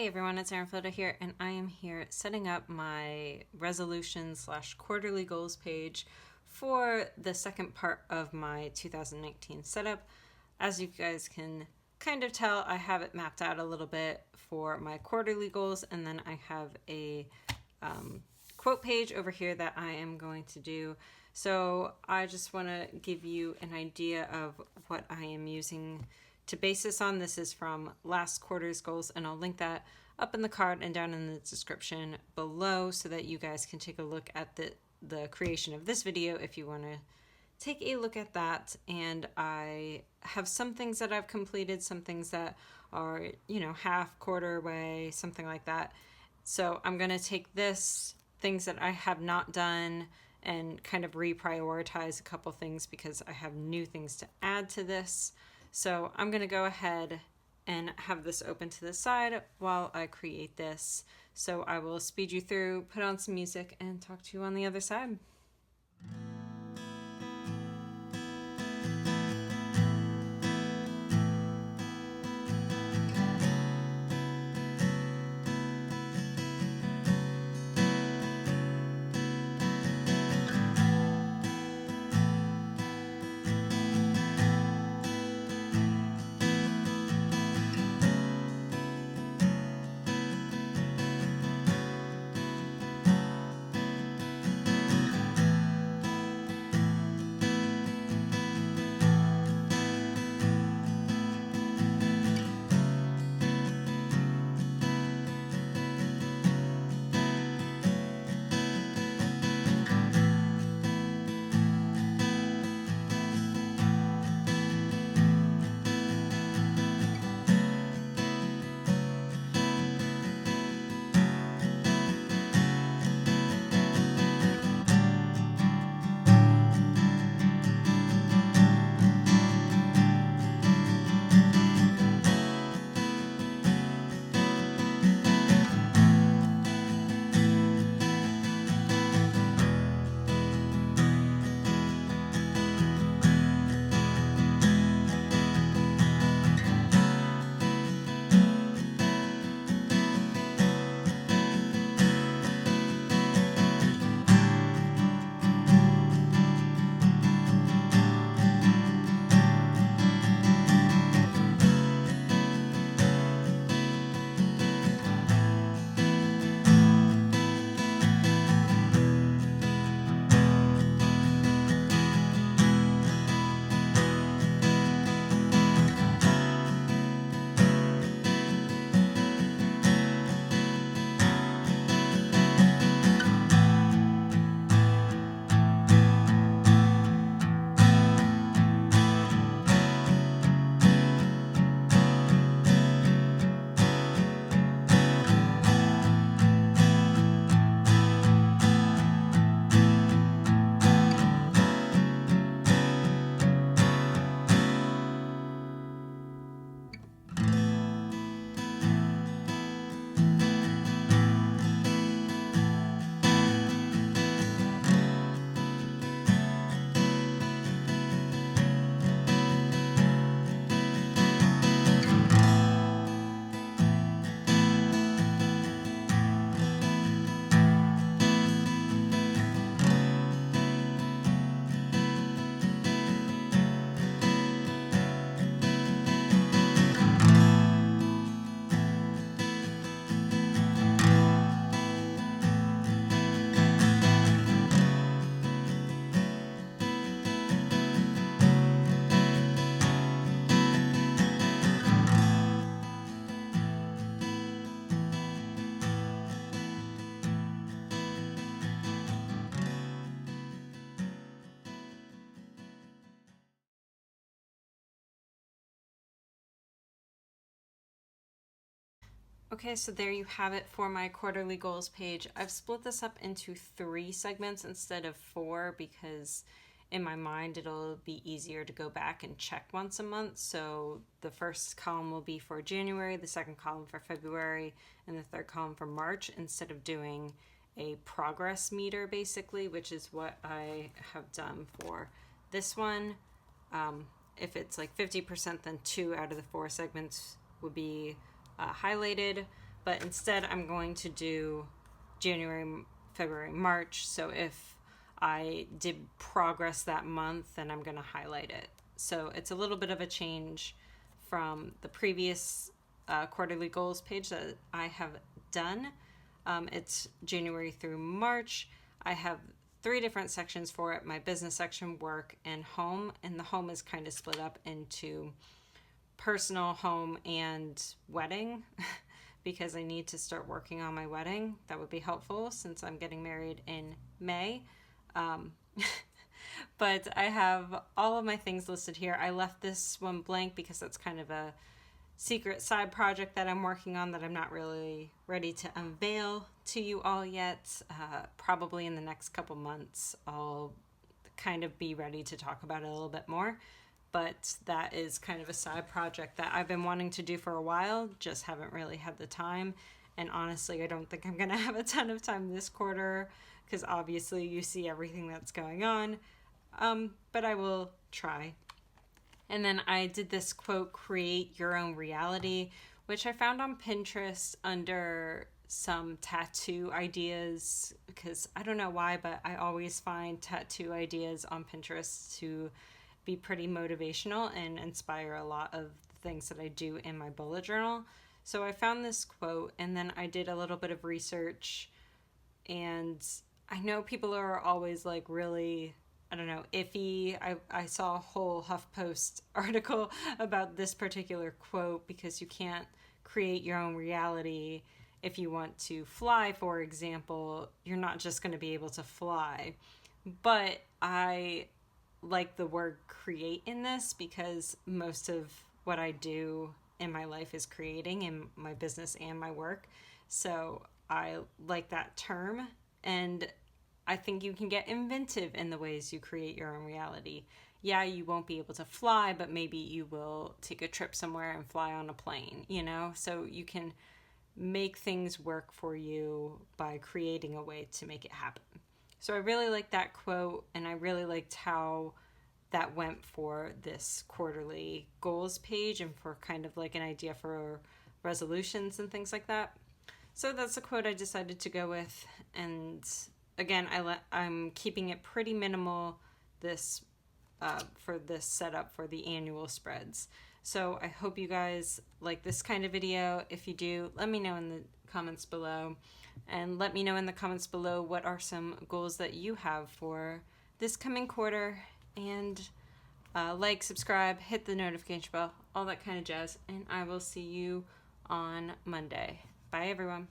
everyone, it's Aaron here, and I am here setting up my resolution/quarterly goals page for the second part of my 2019 setup. As you guys can kind of tell, I have it mapped out a little bit for my quarterly goals, and then I have a quote page over here that I am going to do. So I just want to give you an idea of what I am using to base this on. This is from last quarter's goals, and I'll link that up in the card and down in the description below so that you guys can take a look at the creation of this video if you want to take a look at that. And I have some things that I've completed, some things that are, half, quarter way, something like that. So I'm going to take this, things that I have not done, and kind of reprioritize a couple things because I have new things to add to this. So I'm going to go ahead and have this open to the side while I create this. So I will speed you through, put on some music, and talk to you on the other side. Okay, so there you have it for my quarterly goals page. I've split this up into 3 segments instead of 4 because in my mind it'll be easier to go back and check once a month. So the first column will be for January, the second column for February, and the third column for March, instead of doing a progress meter basically, which is what I have done for this one. If it's like 50%, then 2 out of the 4 segments would be highlighted, but instead I'm going to do January, February, March. So if I did progress that month, then I'm going to highlight it. So it's a little bit of a change from the previous quarterly goals page that I have done. It's January through March. I have 3 different sections for it: my business section, work, and home. And the home is kind of split up into personal, home, and wedding because I need to start working on my wedding. That would be helpful since I'm getting married in May. But I have all of my things listed here. I left this one blank because that's kind of a secret side project that I'm working on that I'm not really ready to unveil to you all yet. Probably in the next couple months, I'll kind of be ready to talk about it a little bit more. But that is kind of a side project that I've been wanting to do for a while, just haven't really had the time. And honestly, I don't think I'm going to have a ton of time this quarter because obviously you see everything that's going on. But I will try. And then I did this quote, "Create your own reality," which I found on Pinterest under some tattoo ideas because I don't know why, but I always find tattoo ideas on Pinterest to be pretty motivational and inspire a lot of things that I do in my bullet journal. So I found this quote and then I did a little bit of research, and I know people are always like really, I don't know, iffy. I saw a whole HuffPost article about this particular quote because you can't create your own reality. If you want to fly, for example, you're not just going to be able to fly. But I like the word create in this because most of what I do in my life is creating in my business and my work. So I like that term, and I think you can get inventive in the ways you create your own reality. Yeah, you won't be able to fly, but maybe you will take a trip somewhere and fly on a plane, you know? So you can make things work for you by creating a way to make it happen. So I really liked that quote, and I really liked how that went for this quarterly goals page and for kind of like an idea for resolutions and things like that. So that's the quote I decided to go with. And again, I'm keeping it pretty minimal this for this setup for the annual spreads. So I hope you guys like this kind of video. If you do, let me know in the comments below. And let me know in the comments below what are some goals that you have for this coming quarter. And like, subscribe, hit the notification bell, all that kind of jazz. And I will see you on Monday. Bye, everyone.